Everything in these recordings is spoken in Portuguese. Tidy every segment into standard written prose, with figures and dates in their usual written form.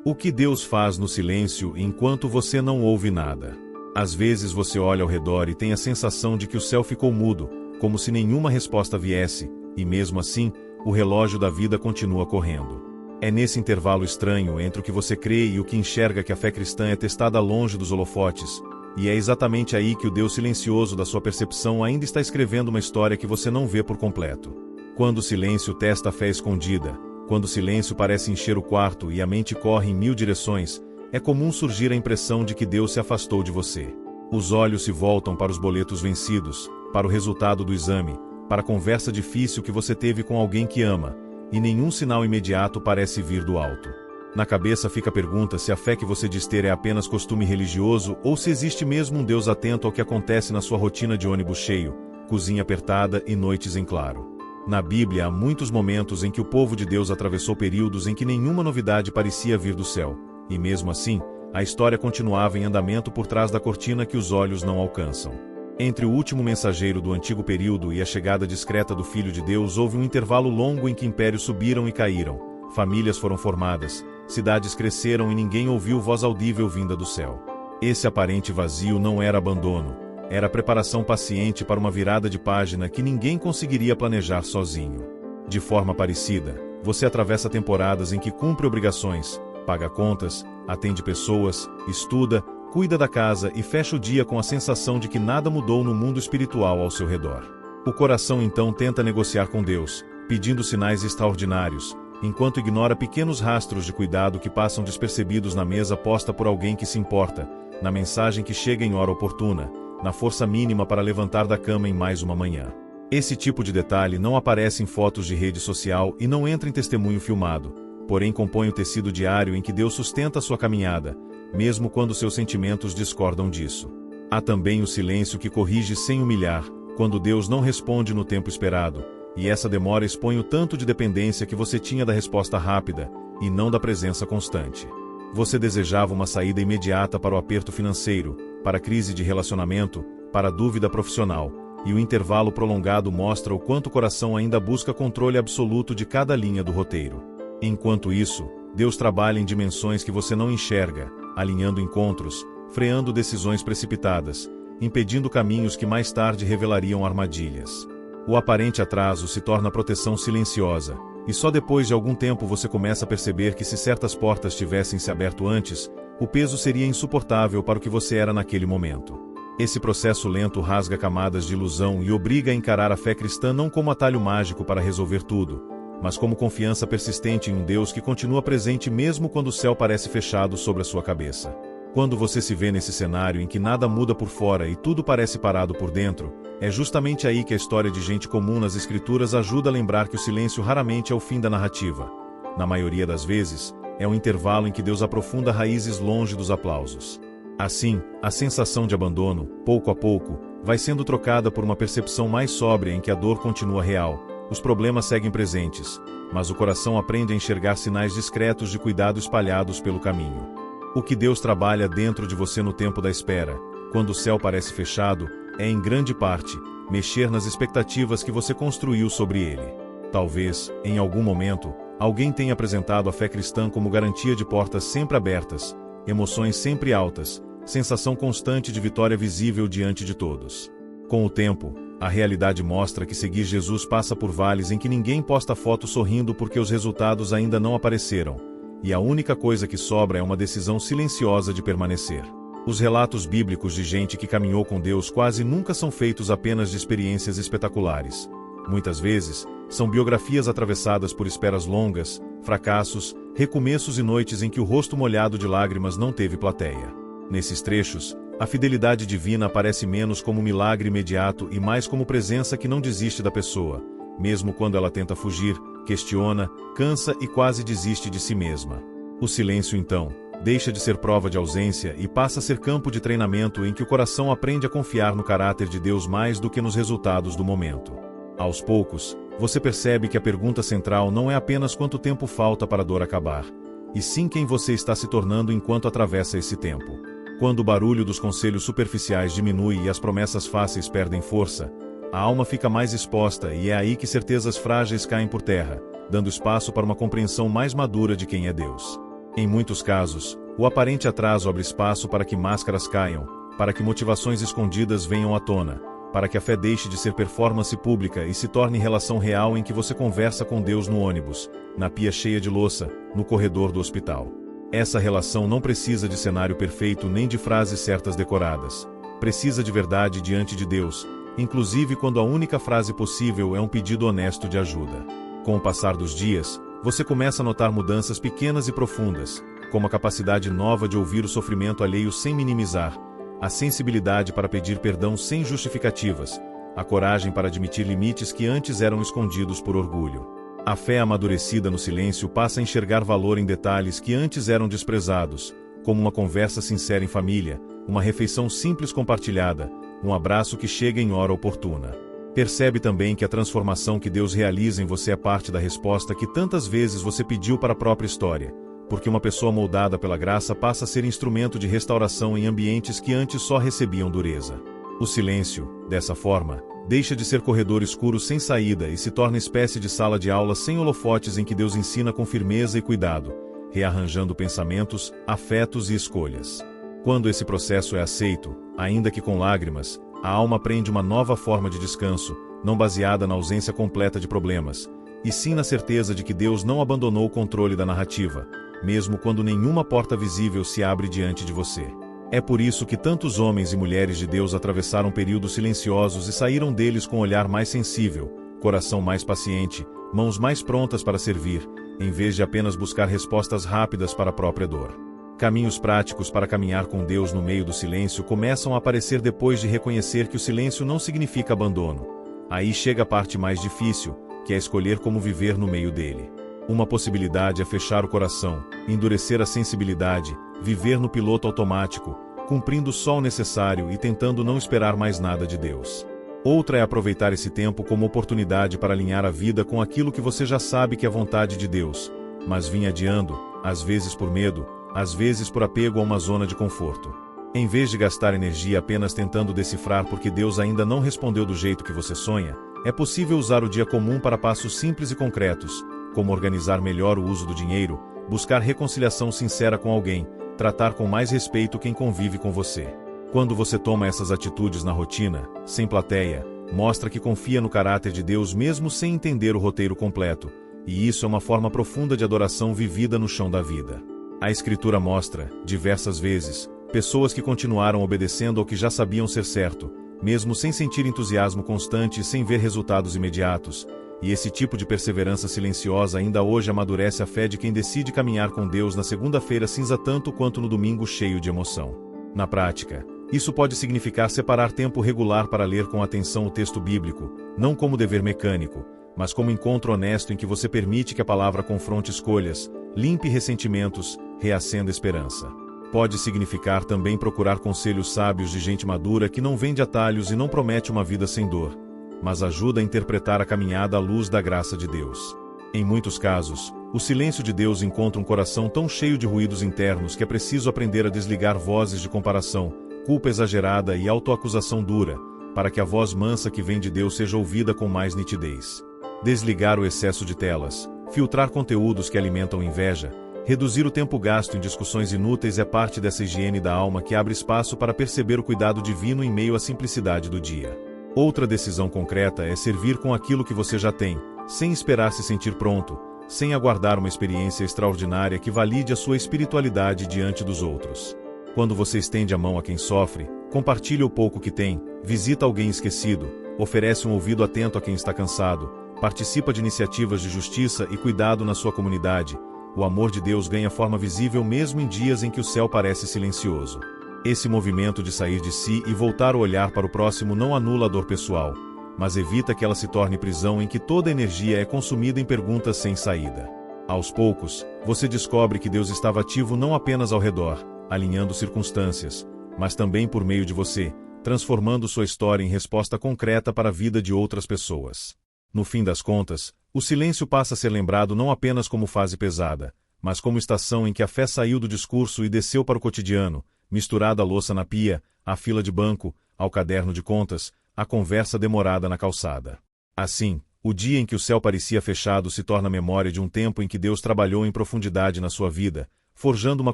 O que Deus faz no silêncio enquanto você não ouve nada? Às vezes você olha ao redor e tem a sensação de que o céu ficou mudo, como se nenhuma resposta viesse, e mesmo assim, o relógio da vida continua correndo. É nesse intervalo estranho entre o que você crê e o que enxerga que a fé cristã é testada longe dos holofotes, e é exatamente aí que o Deus silencioso da sua percepção ainda está escrevendo uma história que você não vê por completo. Quando o silêncio testa a fé escondida, quando o silêncio parece encher o quarto e a mente corre em mil direções, é comum surgir a impressão de que Deus se afastou de você. Os olhos se voltam para os boletos vencidos, para o resultado do exame, para a conversa difícil que você teve com alguém que ama, e nenhum sinal imediato parece vir do alto. Na cabeça fica a pergunta se a fé que você diz ter é apenas costume religioso ou se existe mesmo um Deus atento ao que acontece na sua rotina de ônibus cheio, cozinha apertada e noites em claro. Na Bíblia há muitos momentos em que o povo de Deus atravessou períodos em que nenhuma novidade parecia vir do céu, e mesmo assim, a história continuava em andamento por trás da cortina que os olhos não alcançam. Entre o último mensageiro do antigo período e a chegada discreta do Filho de Deus houve um intervalo longo em que impérios subiram e caíram, famílias foram formadas, cidades cresceram e ninguém ouviu voz audível vinda do céu. Esse aparente vazio não era abandono, era preparação paciente para uma virada de página que ninguém conseguiria planejar sozinho. De forma parecida, você atravessa temporadas em que cumpre obrigações, paga contas, atende pessoas, estuda, cuida da casa e fecha o dia com a sensação de que nada mudou no mundo espiritual ao seu redor. O coração então tenta negociar com Deus, pedindo sinais extraordinários, enquanto ignora pequenos rastros de cuidado que passam despercebidos na mesa posta por alguém que se importa, na mensagem que chega em hora oportuna, na força mínima para levantar da cama em mais uma manhã. Esse tipo de detalhe não aparece em fotos de rede social e não entra em testemunho filmado, porém compõe o tecido diário em que Deus sustenta a sua caminhada, mesmo quando seus sentimentos discordam disso. Há também o silêncio que corrige sem humilhar, quando Deus não responde no tempo esperado, e essa demora expõe o tanto de dependência que você tinha da resposta rápida, e não da presença constante. Você desejava uma saída imediata para o aperto financeiro, para a crise de relacionamento, para a dúvida profissional, e o intervalo prolongado mostra o quanto o coração ainda busca controle absoluto de cada linha do roteiro. Enquanto isso, Deus trabalha em dimensões que você não enxerga, alinhando encontros, freando decisões precipitadas, impedindo caminhos que mais tarde revelariam armadilhas. O aparente atraso se torna proteção silenciosa, e só depois de algum tempo você começa a perceber que se certas portas tivessem se aberto antes, o peso seria insuportável para o que você era naquele momento. Esse processo lento rasga camadas de ilusão e obriga a encarar a fé cristã não como atalho mágico para resolver tudo, mas como confiança persistente em um Deus que continua presente mesmo quando o céu parece fechado sobre a sua cabeça. Quando você se vê nesse cenário em que nada muda por fora e tudo parece parado por dentro, é justamente aí que a história de gente comum nas Escrituras ajuda a lembrar que o silêncio raramente é o fim da narrativa. Na maioria das vezes, é um intervalo em que Deus aprofunda raízes longe dos aplausos. Assim, a sensação de abandono, pouco a pouco, vai sendo trocada por uma percepção mais sóbria em que a dor continua real. Os problemas seguem presentes, mas o coração aprende a enxergar sinais discretos de cuidado espalhados pelo caminho. O que Deus trabalha dentro de você no tempo da espera, quando o céu parece fechado, é em grande parte, mexer nas expectativas que você construiu sobre ele. Talvez, em algum momento, alguém tenha apresentado a fé cristã como garantia de portas sempre abertas, emoções sempre altas, sensação constante de vitória visível diante de todos. Com o tempo, a realidade mostra que seguir Jesus passa por vales em que ninguém posta foto sorrindo porque os resultados ainda não apareceram, e a única coisa que sobra é uma decisão silenciosa de permanecer. Os relatos bíblicos de gente que caminhou com Deus quase nunca são feitos apenas de experiências espetaculares. Muitas vezes, são biografias atravessadas por esperas longas, fracassos, recomeços e noites em que o rosto molhado de lágrimas não teve plateia. Nesses trechos, a fidelidade divina aparece menos como milagre imediato e mais como presença que não desiste da pessoa, mesmo quando ela tenta fugir, questiona, cansa e quase desiste de si mesma. O silêncio, então, deixa de ser prova de ausência e passa a ser campo de treinamento em que o coração aprende a confiar no caráter de Deus mais do que nos resultados do momento. Aos poucos, você percebe que a pergunta central não é apenas quanto tempo falta para a dor acabar, e sim quem você está se tornando enquanto atravessa esse tempo. Quando o barulho dos conselhos superficiais diminui e as promessas fáceis perdem força, a alma fica mais exposta e é aí que certezas frágeis caem por terra, dando espaço para uma compreensão mais madura de quem é Deus. Em muitos casos, o aparente atraso abre espaço para que máscaras caiam, para que motivações escondidas venham à tona, para que a fé deixe de ser performance pública e se torne relação real em que você conversa com Deus no ônibus, na pia cheia de louça, no corredor do hospital. Essa relação não precisa de cenário perfeito nem de frases certas decoradas. Precisa de verdade diante de Deus, inclusive quando a única frase possível é um pedido honesto de ajuda. Com o passar dos dias, você começa a notar mudanças pequenas e profundas, como a capacidade nova de ouvir o sofrimento alheio sem minimizar, a sensibilidade para pedir perdão sem justificativas, a coragem para admitir limites que antes eram escondidos por orgulho. A fé amadurecida no silêncio passa a enxergar valor em detalhes que antes eram desprezados, como uma conversa sincera em família, uma refeição simples compartilhada, um abraço que chega em hora oportuna. Percebe também que a transformação que Deus realiza em você é parte da resposta que tantas vezes você pediu para a própria história, porque uma pessoa moldada pela graça passa a ser instrumento de restauração em ambientes que antes só recebiam dureza. O silêncio, dessa forma, deixa de ser corredor escuro sem saída e se torna espécie de sala de aula sem holofotes em que Deus ensina com firmeza e cuidado, rearranjando pensamentos, afetos e escolhas. Quando esse processo é aceito, ainda que com lágrimas, a alma aprende uma nova forma de descanso, não baseada na ausência completa de problemas, e sim na certeza de que Deus não abandonou o controle da narrativa, mesmo quando nenhuma porta visível se abre diante de você. É por isso que tantos homens e mulheres de Deus atravessaram períodos silenciosos e saíram deles com um olhar mais sensível, coração mais paciente, mãos mais prontas para servir, em vez de apenas buscar respostas rápidas para a própria dor. Caminhos práticos para caminhar com Deus no meio do silêncio começam a aparecer depois de reconhecer que o silêncio não significa abandono. Aí chega a parte mais difícil, que é escolher como viver no meio dele. Uma possibilidade é fechar o coração, endurecer a sensibilidade, viver no piloto automático, cumprindo só o necessário e tentando não esperar mais nada de Deus. Outra é aproveitar esse tempo como oportunidade para alinhar a vida com aquilo que você já sabe que é vontade de Deus, mas vinha adiando, às vezes por medo, às vezes por apego a uma zona de conforto. Em vez de gastar energia apenas tentando decifrar porque Deus ainda não respondeu do jeito que você sonha, é possível usar o dia comum para passos simples e concretos, como organizar melhor o uso do dinheiro, buscar reconciliação sincera com alguém, tratar com mais respeito quem convive com você. Quando você toma essas atitudes na rotina, sem plateia, mostra que confia no caráter de Deus mesmo sem entender o roteiro completo, e isso é uma forma profunda de adoração vivida no chão da vida. A Escritura mostra, diversas vezes, pessoas que continuaram obedecendo ao que já sabiam ser certo, mesmo sem sentir entusiasmo constante e sem ver resultados imediatos, e esse tipo de perseverança silenciosa ainda hoje amadurece a fé de quem decide caminhar com Deus na segunda-feira cinza tanto quanto no domingo cheio de emoção. Na prática, isso pode significar separar tempo regular para ler com atenção o texto bíblico, não como dever mecânico, mas como encontro honesto em que você permite que a palavra confronte escolhas, limpe ressentimentos, reacenda esperança. Pode significar também procurar conselhos sábios de gente madura que não vende atalhos e não promete uma vida sem dor, mas ajuda a interpretar a caminhada à luz da graça de Deus. Em muitos casos, o silêncio de Deus encontra um coração tão cheio de ruídos internos que é preciso aprender a desligar vozes de comparação, culpa exagerada e autoacusação dura, para que a voz mansa que vem de Deus seja ouvida com mais nitidez. Desligar o excesso de telas, filtrar conteúdos que alimentam inveja, reduzir o tempo gasto em discussões inúteis é parte dessa higiene da alma que abre espaço para perceber o cuidado divino em meio à simplicidade do dia. Outra decisão concreta é servir com aquilo que você já tem, sem esperar se sentir pronto, sem aguardar uma experiência extraordinária que valide a sua espiritualidade diante dos outros. Quando você estende a mão a quem sofre, compartilha o pouco que tem, visita alguém esquecido, oferece um ouvido atento a quem está cansado, participa de iniciativas de justiça e cuidado na sua comunidade, o amor de Deus ganha forma visível mesmo em dias em que o céu parece silencioso. Esse movimento de sair de si e voltar o olhar para o próximo não anula a dor pessoal, mas evita que ela se torne prisão em que toda a energia é consumida em perguntas sem saída. Aos poucos, você descobre que Deus estava ativo não apenas ao redor, alinhando circunstâncias, mas também por meio de você, transformando sua história em resposta concreta para a vida de outras pessoas. No fim das contas, o silêncio passa a ser lembrado não apenas como fase pesada, mas como estação em que a fé saiu do discurso e desceu para o cotidiano, misturada à louça na pia, à fila de banco, ao caderno de contas, à conversa demorada na calçada. Assim, o dia em que o céu parecia fechado se torna a memória de um tempo em que Deus trabalhou em profundidade na sua vida, forjando uma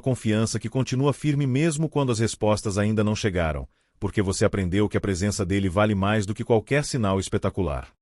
confiança que continua firme mesmo quando as respostas ainda não chegaram, porque você aprendeu que a presença dele vale mais do que qualquer sinal espetacular.